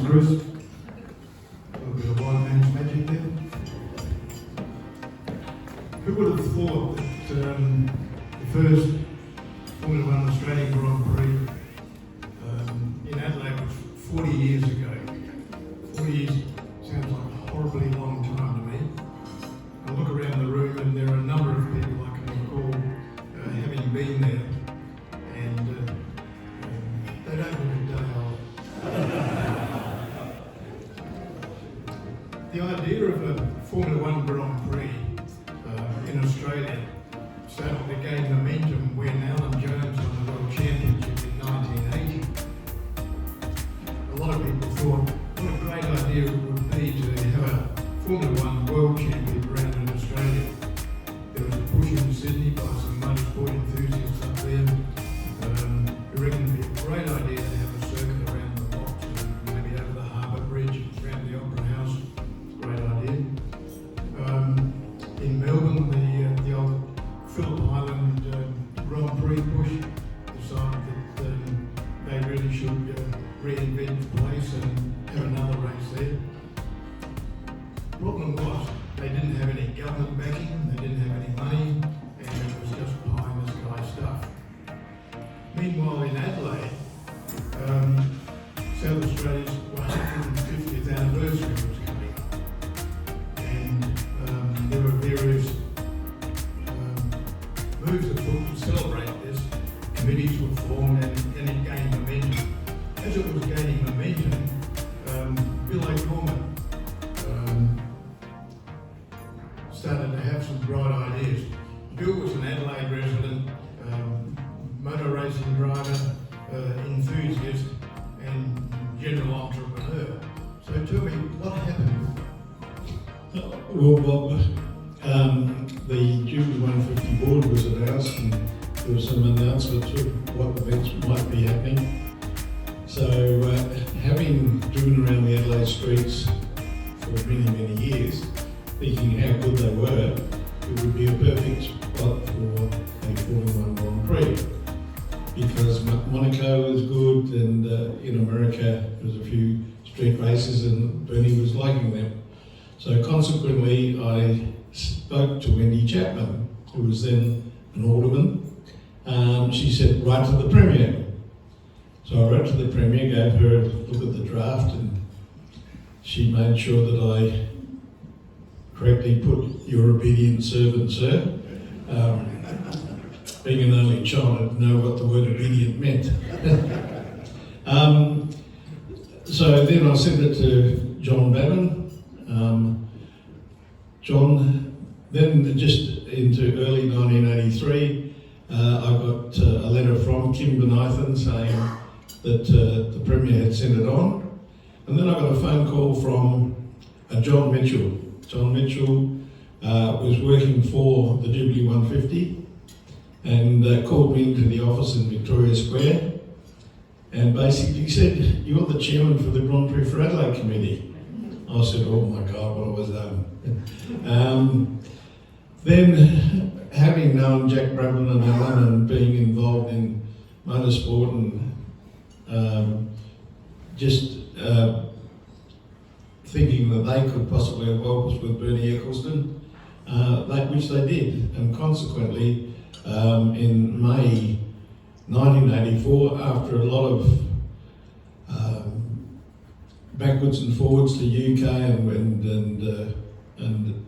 Chris. A little bit of white man's magic there. Who would have thought that the first Formula One Australian Grand Prix in Adelaide was 40 years ago? 40 years sounds like a horribly long time to me. I look around the room and there are a number of people I can recall having been there, and they don't look a day old. The idea of a Formula One Grand Prix in Australia started to gain momentum when Alan Jones won the World Championship in 1980. A lot of people thought what a great idea it would be to have a Formula One World Championship around in Australia. There was a push in Sydney by some motorsport enthusiasts up there who reckoned it would be a great idea to have a circuit around the box and maybe over the Harbour Bridge, around the Opera House. Great idea. In Melbourne, the old Phillip Island Grand Prix push decided that they really should reinvent the place and have another race there. Problem was, they didn't have any government backing, they didn't have any money, and it was just pie in the sky stuff. Meanwhile, in Adelaide, South Australia's 150th anniversary was coming up, and there were various moves afoot to celebrate this. Committees were formed and it gained momentum. As it was gaining momentum, Bill O'Gorman started to have some bright ideas. Bill was an Adelaide resident, motor racing driver, enthusiast and general entrepreneur. So tell me, what happened? Well, Bob, the Jubilee 150 board was announced and there was some announcements of what events might be happening. So having driven around the Adelaide streets for many years, thinking how good they were, it would be a perfect spot for a Formula One Grand Prix. Because Monaco was good, and in America there was a few street races and Bernie was liking them. So consequently I spoke to Wendy Chapman, who was then an alderman. She said, write to the Premier. So I wrote to the Premier, gave her a look at the draft, and she made sure that I correctly put your obedient servant, sir. Being an only child, I didn't know what the word obedient meant. So then I sent it to John Babin. John, then just into early 1983, I got a letter from Kim Benithan saying that the Premier had sent it on. And then I got a phone call from John Mitchell. John Mitchell was working for the Jubilee 150 and called me into the office in Victoria Square and basically said, you're the chairman for the Grand Prix for Adelaide Committee. I said, oh my God, what was done? Then, having known Jack Brabham and Alan and being involved in motorsport and just thinking that they could possibly have helped us with Bernie Eccleston, which they did, and consequently in May 1984, after a lot of backwards and forwards to UK and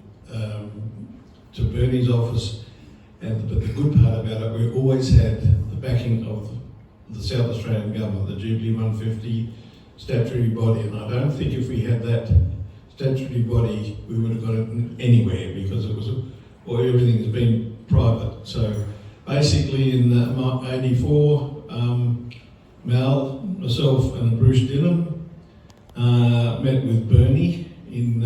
to Bernie's office, but the good part about it, we always had the backing of the South Australian government, the Jubilee 150 statutory body, and I don't think if we had that statutory body we would have got it anywhere, because it was everything has been private. So basically in 84, Mal, myself and Bruce Dinham met with Bernie in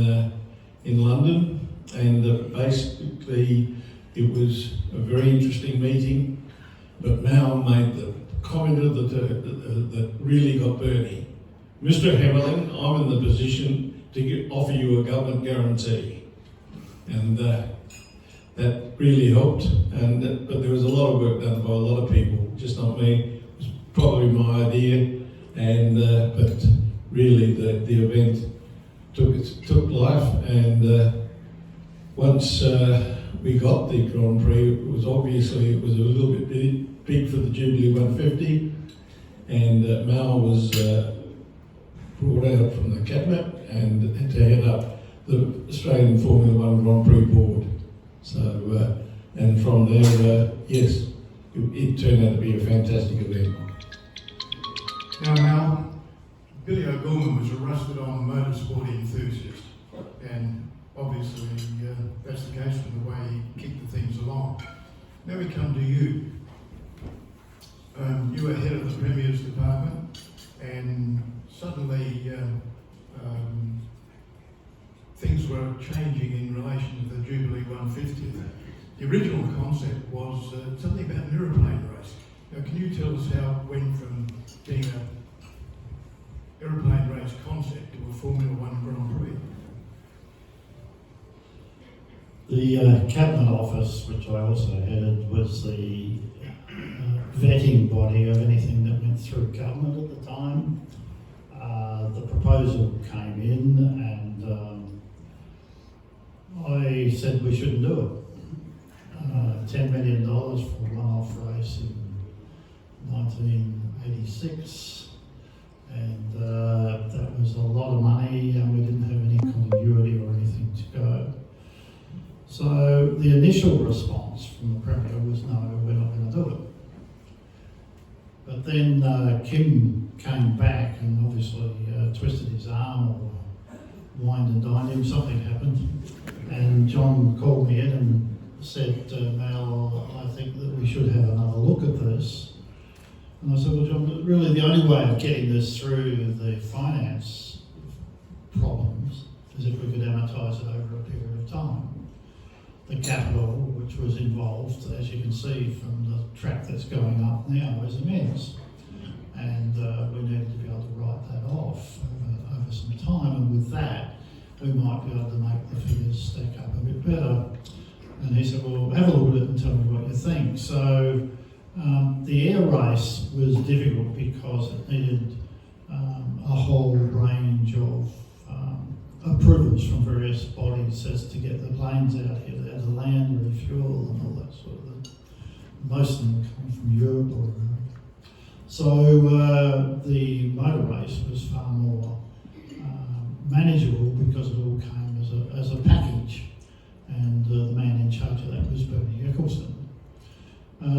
London, and basically it was a very interesting meeting, but Mal made the comment that really got Bernie. Mr. Hemmerling, I'm in the position to offer you a government guarantee. And that really helped, but there was a lot of work done by a lot of people, just not me. It was probably my idea, but really the event took life, and once we got the Grand Prix, it was a little bit big for the Jubilee 150, and Mal was brought out from the cabinet and had to head up the Australian Formula One Grand Prix board. So, and from there, yes, it turned out to be a fantastic event. Now, Mal, Billy O'Gorman was arrested on motorsport enthusiast, and obviously that's the case from the way he kicked the things along. Now we come to you. You were head of the Premier's department, and suddenly things were changing in relation to the Jubilee 150th. The original concept was something about an aeroplane race. Now, can you tell us how it went from being an aeroplane race concept to a Formula One Grand Prix? The Cabinet Office, which I also headed, was the vetting body of anything that went through government at the time. The proposal came in, and I said we shouldn't do it. $10 million for a one-off race in 1986, and that was a lot of money, and we didn't have any continuity or anything to go. So the initial response from the Premier was, no, we're not going to do it. But then Kim came back and obviously twisted his arm or wined and dined him, something happened. And John called me in and said, Mal, I think that we should have another look at this. And I said, well, John, really the only way of getting this through the finance problems is if we could amortise it over a period of time. The capital, which was involved, as you can see from the track that's going up now, is immense. And we needed to be able to write that off over some time, and with that, we might be able to make the figures stack up a bit better. And he said, well, have a look at it and tell me what you think. So the air race was difficult because it needed a whole range of approvals from various bodies as to get the planes out here. They had to land, refuel, and all that sort of thing. Most of them come from Europe or America. So the motor race was far more manageable because it all came as a package, and the man in charge of that was Bernie Eccleston.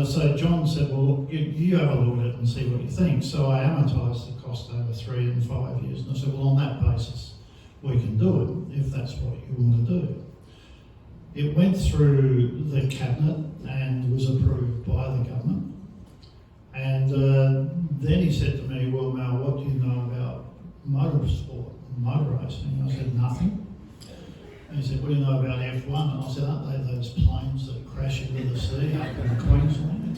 So John said, well, look, you have a look at it and see what you think. So I amortised the cost over 3 and 5 years, and I said, well, on that basis, we can do it if that's what you want to do. It went through the cabinet and was approved by the government. And then he said to me, well, Mal, what do you know about motorsport and motor racing? I said, nothing. And he said, what do you know about F1? And I said, aren't they those planes that crash into the sea up in Queensland?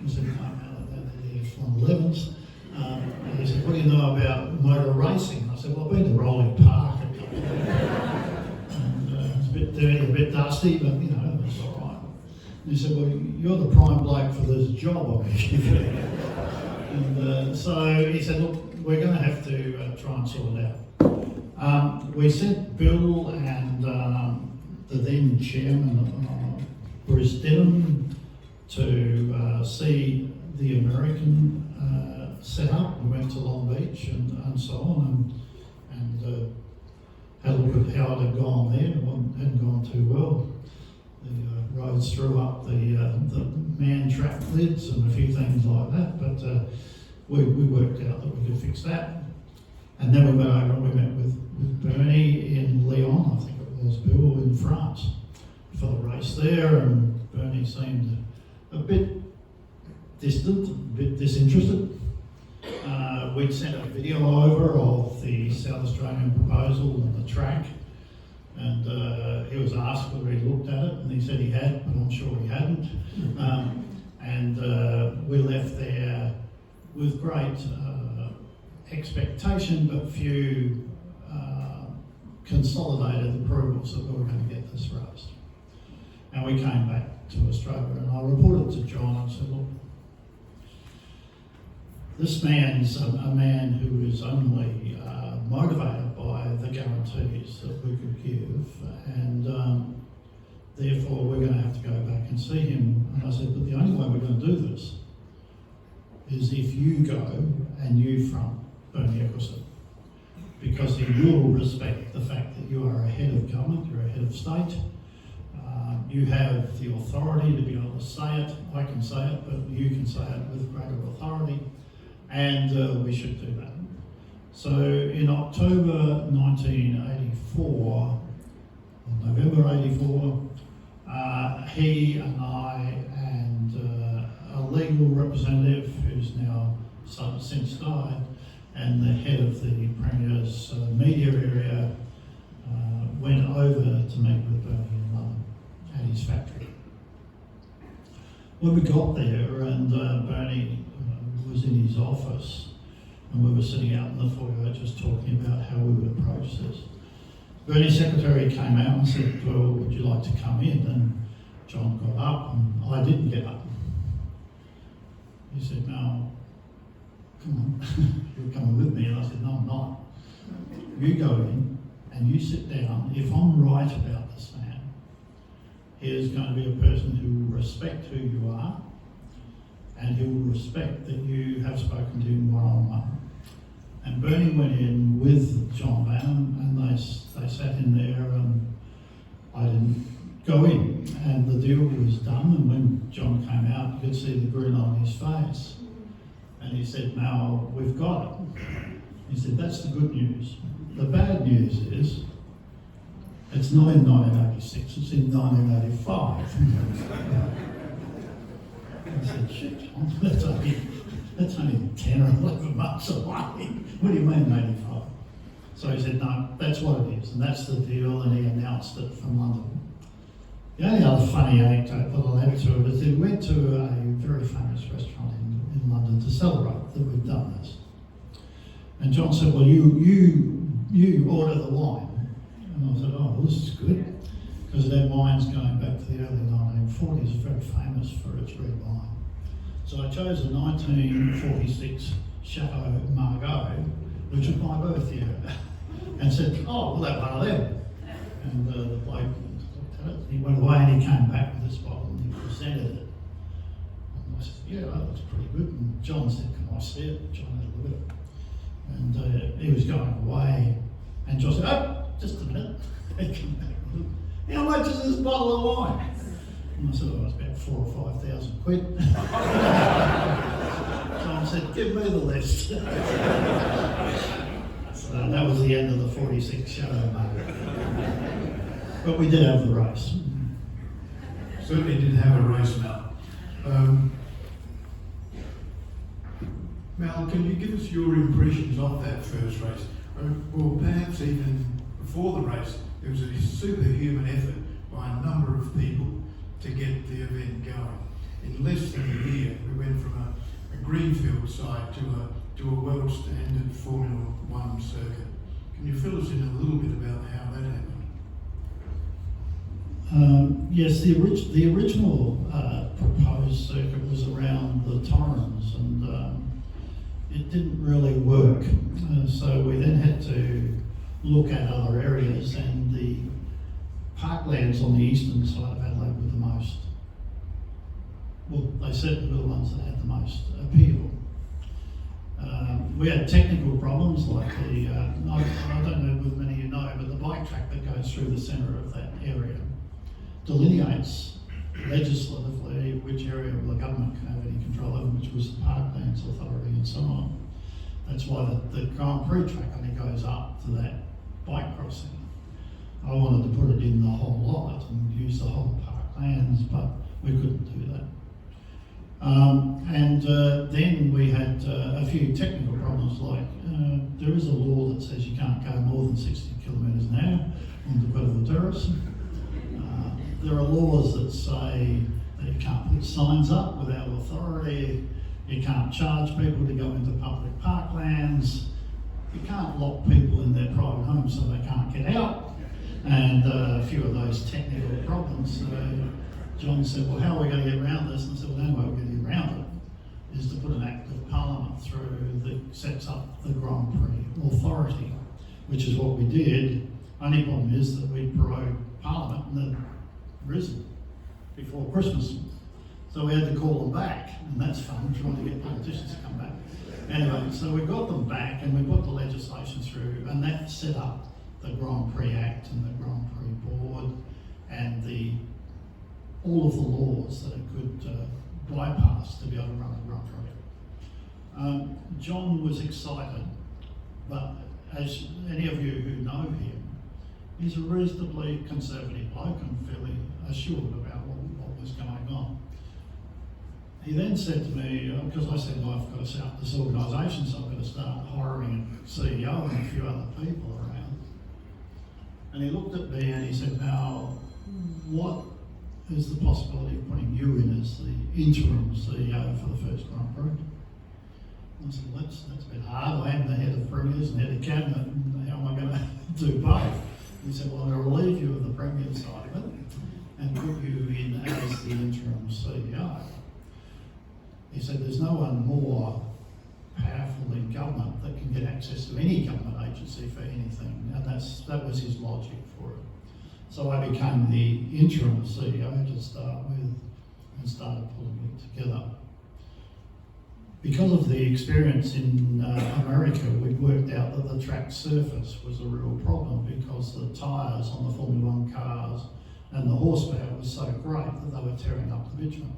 He said, no, Mal, they're the F111s. And he said, what do you know about motor racing? And I said, well, I've been to Rolling Park a couple of times. And it's a bit dirty, a bit dusty, but you know, it's all right. And he said, well, you're the prime bloke for this job I'm going to give you. And so he said, look, we're going to have to try and sort it out. We sent Bill and the then chairman, Bruce Denham, to see the American set up. We went to Long Beach and so on, and had a look at how it had gone there. It hadn't gone too well. The roads threw up the man trap lids and a few things like that, but we worked out that we could fix that. And then we went over and we met with Bernie in Lyon, I think it was, Bill, in France, for the race there, and Bernie seemed a bit distant, a bit disinterested. We'd sent a video over of the South Australian proposal and the track, and he was asked whether he looked at it, and he said he had, but I'm sure he hadn't. And we left there with great expectation, but few consolidated approvals that we were going to get this race. And we came back to Australia, and I reported to John and said, look, this man's a man who is only motivated by the guarantees that we could give, and therefore we're going to have to go back and see him. And I said, but the only way we're going to do this is if you go and you front Bernie Eccleston, because he will respect the fact that you are a head of government, you're a head of state, you have the authority to be able to say it. I can say it, but you can say it with greater authority, and we should do that. So in October 1984, or November 84, he and I and a legal representative who's now since died, and the head of the Premier's media area went over to meet with Bernie in London at his factory. When we got there, and Bernie was in his office, and we were sitting out in the foyer just talking about how we would approach this. Bernie's secretary came out and said, well, would you like to come in? And John got up, and I didn't get up. He said, no, come on, you're coming with me. And I said, no, I'm not. You go in and you sit down. If I'm right about this man, he is going to be a person who will respect who you are, and he will respect that you have spoken to him one-on-one. And Bernie went in with John Bannon, and they sat in there, and I didn't go in. And the deal was done, and when John came out, you could see the grin on his face. And he said, now we've got it. He said, that's the good news. The bad news is, it's not in 1986, it's in 1985. I said, shit, John, that's only 10 or 11 months away. What do you mean 85? So he said, no, that's what it is, and that's the deal, and he announced it from London. The only other funny anecdote that I'll add to it is that we went to a very famous restaurant in London to celebrate that we've done this. And John said, well, you order the wine. And I said, oh, well, this is good, because their wine's going back to the early 1940s, very famous for its red wine. So I chose a 1946 Chateau Margaux, which was my birth year, and said, oh, well, that one of them. And the bloke looked at it, he went away and he came back with this bottle and he presented it. And I said, yeah, that looks pretty good. And John said, can I see it? John had a look at it. And he was going away, and John said, oh, just a minute. He came back and looked, how much is this bottle of wine? And I said, oh, it's about 4,000 or 5,000 quid. John said, give me the list. So that was the end of the 46 Shadow Market. But we did have the race. Certainly did have a race, Mal. Mal, can you give us your impressions of that first race? Well, perhaps even before the race, it was a superhuman effort by a number of people to get the event going. In less than a year, we went from a greenfield site to a world standard Formula One circuit. Can you fill us in a little bit about how that happened? Yes, the original proposed circuit was around the Torrens, and it didn't really work. So we then had to look at other areas, and the parklands on the eastern side of Adelaide were the most, well, they certainly were the ones that had the most appeal. We had technical problems like the, I don't know if many of you know, but the bike track that goes through the centre of that area delineates legislatively which area of the government can have any control over, which was the Parklands Authority and so on. That's why the Grand Prix track only goes up to that bike crossing. I wanted to put it in the whole lot and use the whole Parklands, but we couldn't do that. Then we had a few technical problems, like there is a law that says you can't go more than 60 kilometres an hour on the bit of the terrace. There are laws that say that you can't put signs up without authority, you can't charge people to go into public parklands, you can't lock people in their private homes so they can't get out, and a few of those technical problems. So John said, well, how are we going to get around this? And I said, well, the only way we're going to get around it is to put an Act of Parliament through that sets up the Grand Prix Authority. which is what we did. Only problem is that we prorogued Parliament and then risen before Christmas. So we had to call them back, and that's fun, trying to get politicians to come back. Anyway, so we got them back and we put the legislation through, and that set up the Grand Prix Act and the Grand Prix Board and all of the laws that it could bypass to be able to run a Grand Prix. John was excited, but as any of you who know him, he's a reasonably conservative bloke and fairly assured about what was going on. He then said to me, because I said, I've got to set up this organisation, so I've got to start hiring a CEO and a few other people around. And he looked at me and he said, now, what is the possibility of putting you in as the interim CEO for the first Grand Prix? And I said, well, that's a bit hard. I am the head of premiers and head of cabinet, and how am I going to do both? And he said, well, I'm going to relieve you of the premier side of it and put you in as the interim CEO. He said, there's no one more powerful in government that can get access to any government agency for anything, and that was his logic for it. So I became the interim CEO to start with and started pulling it together. Because of the experience in America, we worked out that the track surface was a real problem because the tyres on the Formula 1 cars and the horsepower was so great that they were tearing up the bitumen.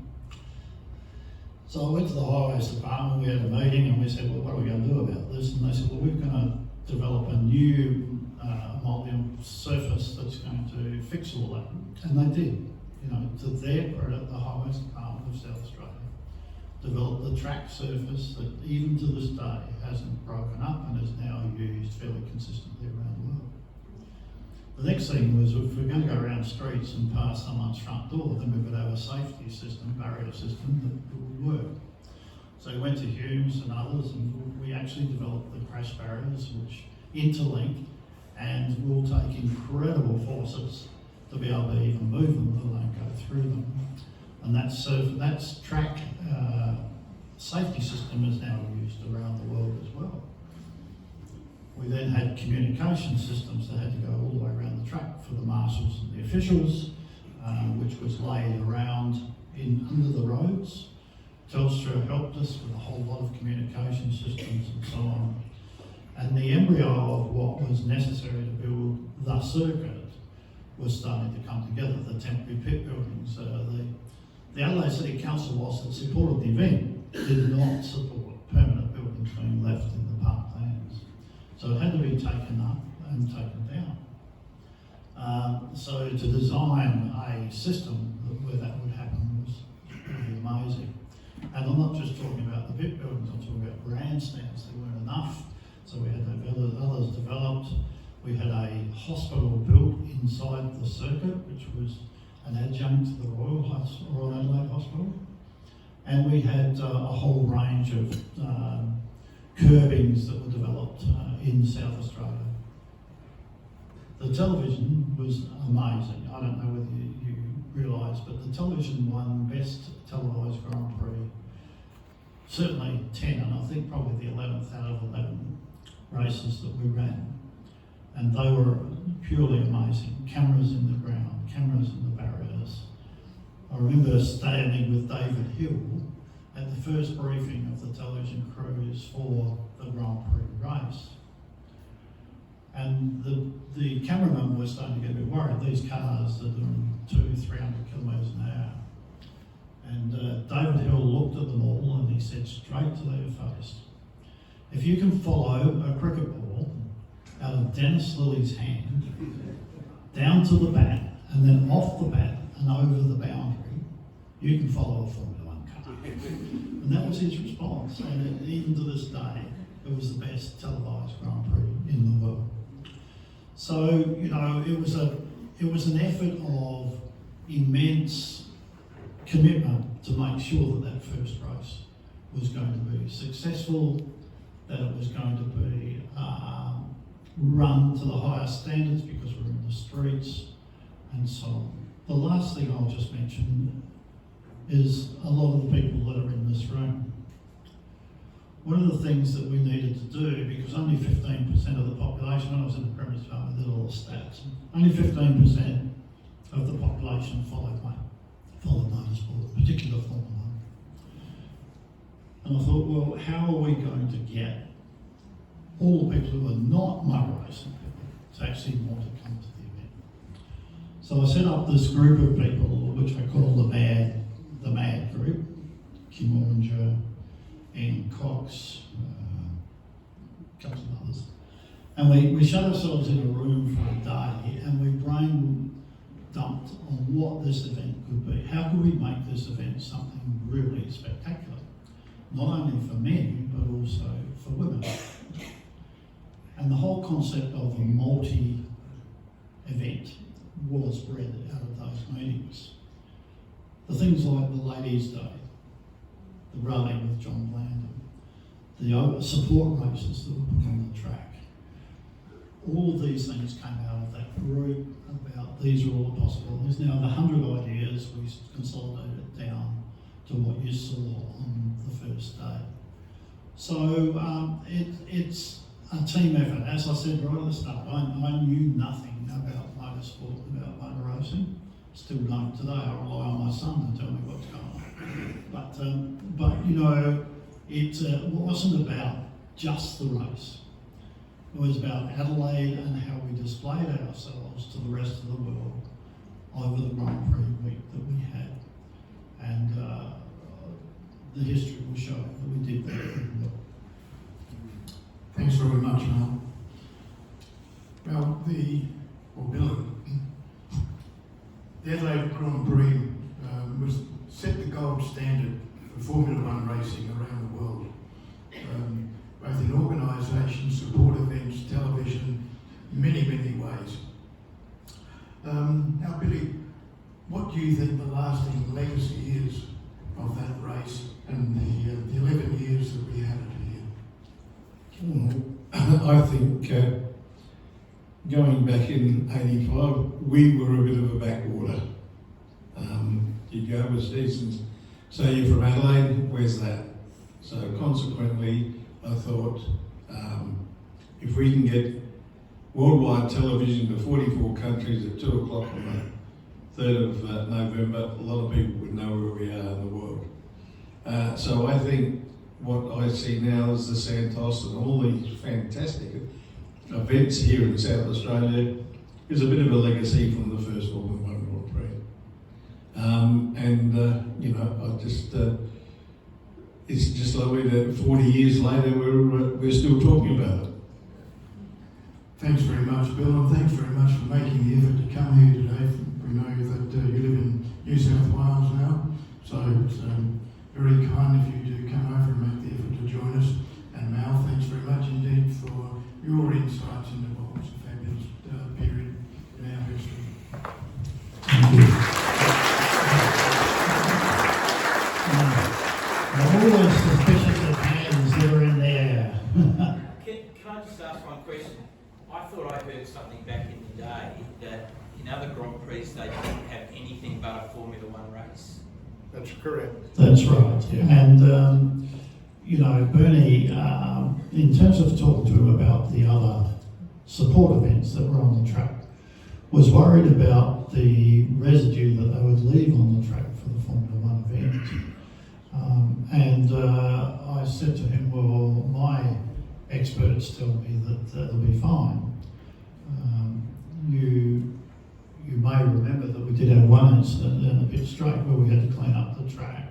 So I went to the Highways Department, we had a meeting and we said, well, what are we going to do about this? And they said, well, we're going to develop a new emulsion surface that's going to fix all that. And they did. You know, to their credit, the Highways Department of South Australia developed the track surface that even to this day hasn't broken up and is now used fairly consistently around the world. The next thing was, if we're going to go around streets and pass someone's front door, then we've got to have a safety system, barrier system that would work. So we went to Humes and others, and we actually developed the crash barriers, which interlink and will take incredible forces to be able to even move them, let alone go through them. And that's track safety system is now used around the world as well. We then had communication systems that had to go all the way around the track for the marshals and the officials, which was laid around under the roads. Telstra helped us with a whole lot of communication systems and so on. And the embryo of what was necessary to build the circuit was starting to come together, the temporary pit buildings. The Adelaide City Council, whilst it supported the event, did not support permanent buildings being left in the parklands. So it had to be taken up and taken down. So to design a system where that would happen was really amazing. And I'm not just talking about the pit buildings, I'm talking about grandstands. There weren't enough, so we had to have others developed. We had a hospital built inside the circuit, which was an adjunct to the Royal Adelaide Hospital. And we had a whole range of curbings that were developed in South Australia. The television was amazing. I don't know whether you realise, but the television won Best Televised Grand Prix, certainly 10, and I think probably the 11th out of 11 races that we ran. And they were purely amazing. Cameras in the ground, cameras in the barriers. I remember standing with David Hill at the first briefing of the television crews for the Grand Prix race. And the cameraman was starting to get a bit worried. These cars are doing 200-300 kilometres an hour. And David Hill looked at them all and he said straight to their face, if you can follow a cricket ball out of Dennis Lilly's hand, down to the bat, and then off the bat and over the boundary, you can follow a Formula 1 car. And that was his response. And even to this day, it was the best televised Grand Prix in the world. So, you know, it was an effort of immense commitment to make sure that first race was going to be successful, that it was going to be run to the highest standards because we're in the streets and so on. The last thing I'll just mention is a lot of the people that are in this room. one of the things that we needed to do, because only 15% of the population, when I was in the premise farm, I did all the stats, only 15% of the population followed motorsport, particularly Formula One. And I thought, well, how are we going to get all the people who are not motor racing people to actually want to come to the event? So I set up this group of people, which I call the MAD group, Kim Oranger, Ian Cox, a couple of others. And we shut ourselves in a room for a day and we brain dumped on what this event could be. How could we make this event something really spectacular? Not only for men, but also for women. And the whole concept of a multi-event was bred out of those meetings. The things like the Ladies' Day, the rally with John Blandon, the support races that were put on the track. All of these things came out of that group about these are all the possibilities. Now the 100 ideas, we consolidated it down to what you saw on the first day. So it's a team effort. As I said right at the start, I knew nothing about motorsport, about motor racing. Still don't today. I rely on my son to tell me what's going on. But you know, it wasn't about just the race. It was about Adelaide and how we displayed ourselves to the rest of the world over the Grand Prix week that we had. And the history will show that we did that pretty well. Thanks very much, Mal. Well, Bill, the Adelaide Grand Prix set the gold standard for Formula One racing around the world, both in organisation, support events, television, in many, many ways. Now, Billy, what do you think the lasting legacy is of that race and the 11 years that we had it here? I think going back in '85, we were a bit of a backwater. You'd go overseas and say you're from Adelaide, where's that? So consequently, I thought if we can get worldwide television to 44 countries at 2 o'clock on the 3rd of November, a lot of people would know where we are in the world. So I think what I see now is the Santos and all these fantastic events here in South Australia is a bit of a legacy from the first Formula One Grand Prix. You know, I just it's just lovely that 40 years later we're still talking about it. Thanks very much, Bill, and thanks very much for making the effort to come here today. We know that you live in New South Wales now, so it's very kind if you do come over and make the effort to join us. And Mal, thanks very much indeed for your insights into what was a fabulous period in our history. Thank you. All those suspicious of hands that are in the air. Can I just ask one question? I thought I heard something back in the day that in other Grand Prix they didn't have anything but a Formula One race. That's correct. That's right. Yeah. And you know, Bernie, in terms of talking to him about the other support events that were on the track, was worried about the residue that they would leave on the track for the Formula One event. I said to him, well, my experts tell me that that'll be fine. You may remember that we did have one incident in the pit straight where we had to clean up the track.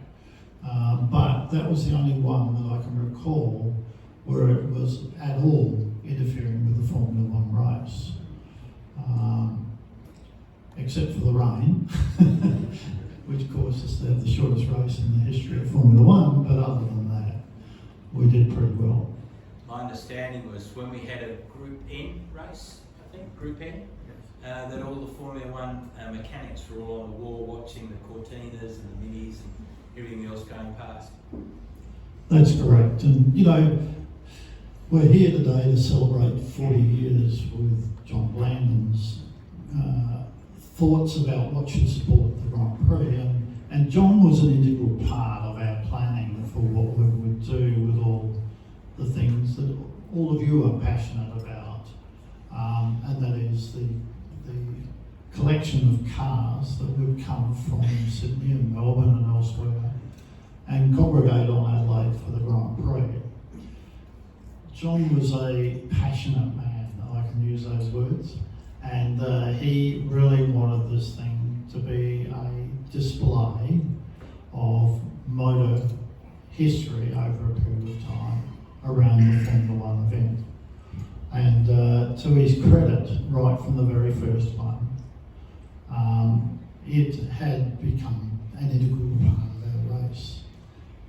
But that was the only one that I can recall where it was at all interfering with the Formula One race. Except for the rain, which caused us to have the shortest race in the history of Formula One, but other than that, we did pretty well. My understanding was when we had a Group N race, I think, Group N, that all the Formula One mechanics were all on the wall watching the Cortinas and the Minis and everything else going past. That's correct. And, you know, we're here today to celebrate 40 years with John Blandon's thoughts about what should support the Grand Prix. And John was an integral part of our planning for what we would do with all the things that all of you are passionate about, and that is the collection of cars that would come from Sydney and Melbourne and elsewhere and congregate on Adelaide for the Grand Prix. John was a passionate man, I can use those words, and he really wanted this thing to be a display of motor history over a period of time around the Formula One event. And to his credit, right from the very first one, it had become an integral part of our race.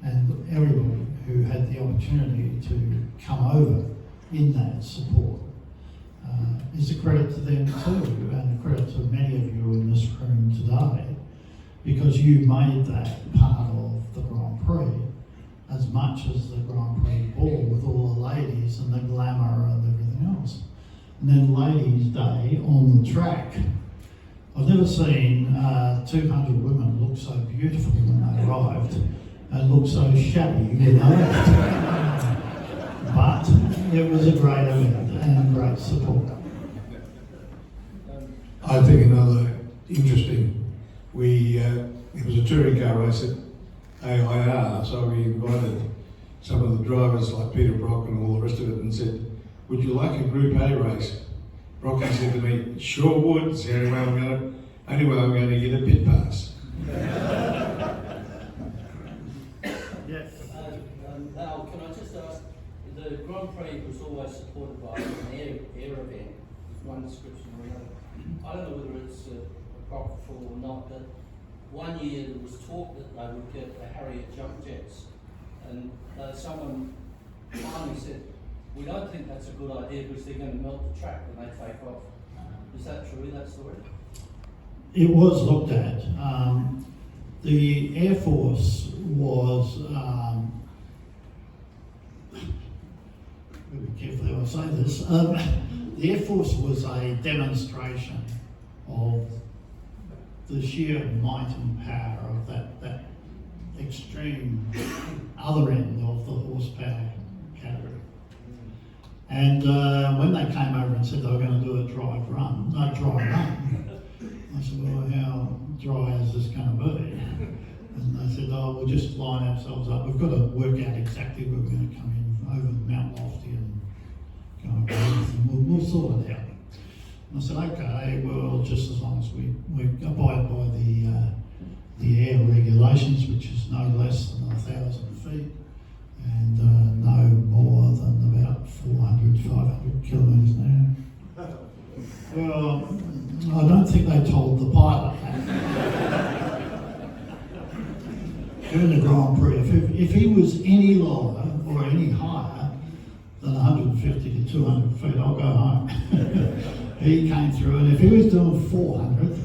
And everybody who had the opportunity to come over in that support is a credit to them too, and a credit to many of you in this room today, because you made that part of the Grand Prix as much as the Grand Prix ball, with all the ladies and the glamour and everything else. And then Ladies' Day on the track. I've never seen 200 women look so beautiful when they arrived and look so shabby when they left. But it was a great event and great support. I think another interesting, it was a touring car race at AIR, so we invited some of the drivers like Peter Brock and all the rest of it and said, would you like a Group A race? Brocky said to me, sure would. It's the only way I'm going to get a pit pass. Yes. Al, can I just ask, the Grand Prix was always supported by an air event, one description or another. I don't know whether it's apocryphal or not, but one year there was talk that they would get the Harrier jump jets, and someone finally said, we don't think that's a good idea because they're going to melt the track when they take off. Is that true, that story? It was looked at. The Air Force was, be careful how I say this, the Air Force was a demonstration of the sheer might and power of that extreme other end of the horsepower category. And when they came over and said they were going to do a dry run, I said, well, how dry is this going to be? And they said, oh, we'll just line ourselves up. We've got to work out exactly where we're going to come in over Mount Lofty and go over everything. We'll sort it out. And I said, okay, well, just as long as we abide by the air regulations, which is no less than 1,000 feet and no more than about 400, 500 kilometres an hour. Well, I don't think they told the pilot that. During the Grand Prix, if he was any lower or any higher than 150 to 200 feet, I'll go home. He came through, and if he was doing 400,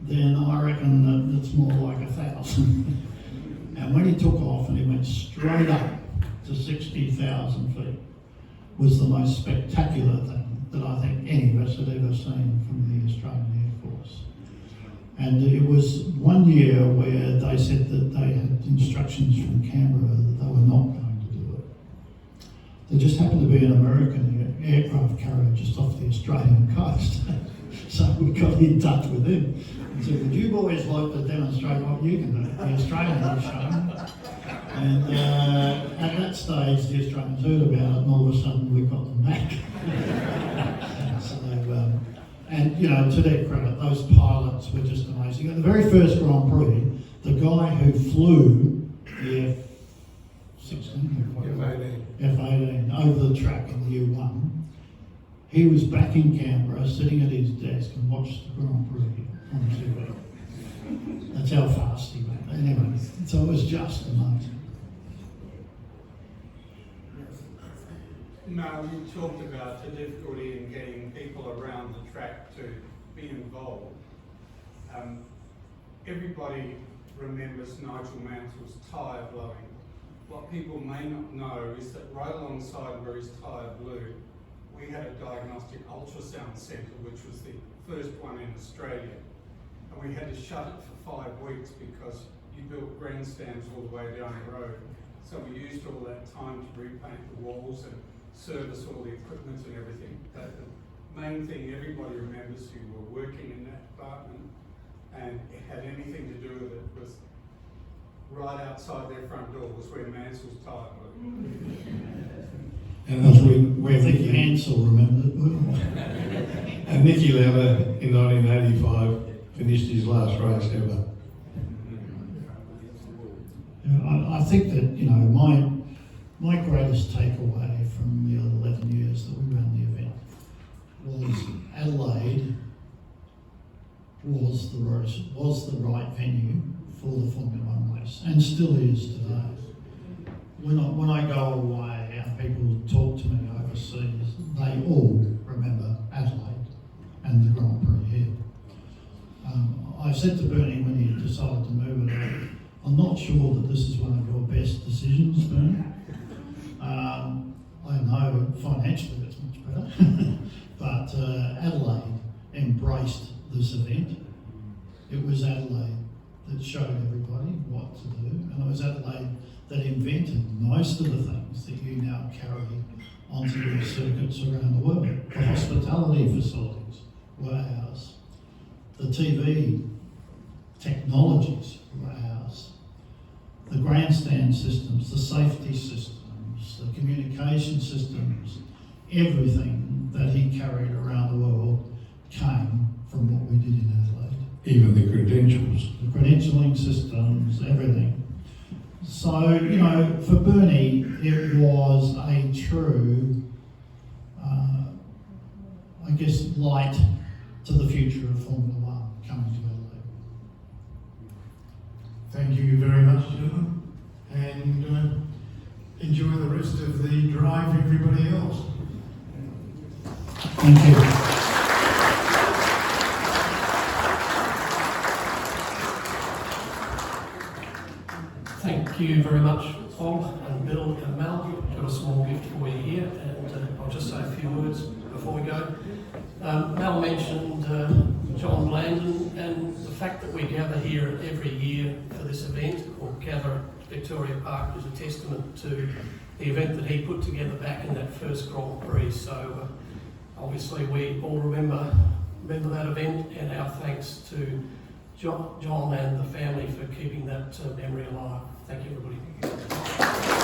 then I reckon that it's more like 1,000. And when he took off and he went straight up to 60,000 feet, was the most spectacular thing that I think any of us had ever seen from the Australian Air Force. And it was one year where they said that they had instructions from Canberra that they were not going to do it. There just happened to be an American aircraft carrier just off the Australian coast. So we got in touch with him and said, would you boys like to demonstrate what you can do? The Australians have shown. And at that stage, the Australians heard about it, and all of a sudden we got them back. And you know, to their credit, those pilots were just amazing. At the very first Grand Prix, the guy who flew the F-18 over the track in the U1, he was back in Canberra, sitting at his desk and watched the Grand Prix on TV. That's how fast he went. Anyway, so it was just amazing. No, you talked about the difficulty in getting people around the track to be involved. Everybody remembers Nigel Mansell's tyre blowing. What people may not know is that right alongside where his tyre blew, we had a diagnostic ultrasound centre, which was the first one in Australia. And we had to shut it for 5 weeks because you built grandstands all the way down the road. So we used all that time to repaint the walls and service all the equipment and everything. But the main thing everybody remembers who were working in that department and it had anything to do with it was right outside their front door was where Mansell's tyre blew. And that's where I think Nicky, Ansel remembered it well. and Nicky Lauder in 1985 finished his last race ever. I think that, you know, my greatest takeaway from the 11 years that we ran the event was Adelaide was the right venue for the Formula One race, and still is today. When I go away and people talk to me overseas, they all remember Adelaide and the Grand Prix here. I said to Bernie when he decided to move it out, I'm not sure that this is one of your best decisions, Bernie. I know financially it's much better, but Adelaide embraced this event. It was Adelaide that showed everybody what to do, and it was Adelaide that invented most of the things that you now carry onto your circuits around the world. The hospitality facilities were ours. The TV technologies were ours. The grandstand systems, the safety systems, the communication systems, everything that he carried around the world came from what we did in Adelaide. Even the credentials. The credentialing systems, everything. So, you know, for Bernie, it was a true, I guess, light to the future of Formula One coming to Adelaide. Thank you very much, gentlemen, and enjoy the rest of the drive, everybody else. Thank you. Thank you very much, Bob and Bill and Mal. Got a small gift for you here, and I'll just say a few words before we go. Mal mentioned John Blandon, and the fact that we gather here every year for this event, or gather at Victoria Park, is a testament to the event that he put together back in that first Grand Prix. So obviously we all remember that event, and our thanks to John and the family for keeping that memory alive. Thank you, everybody.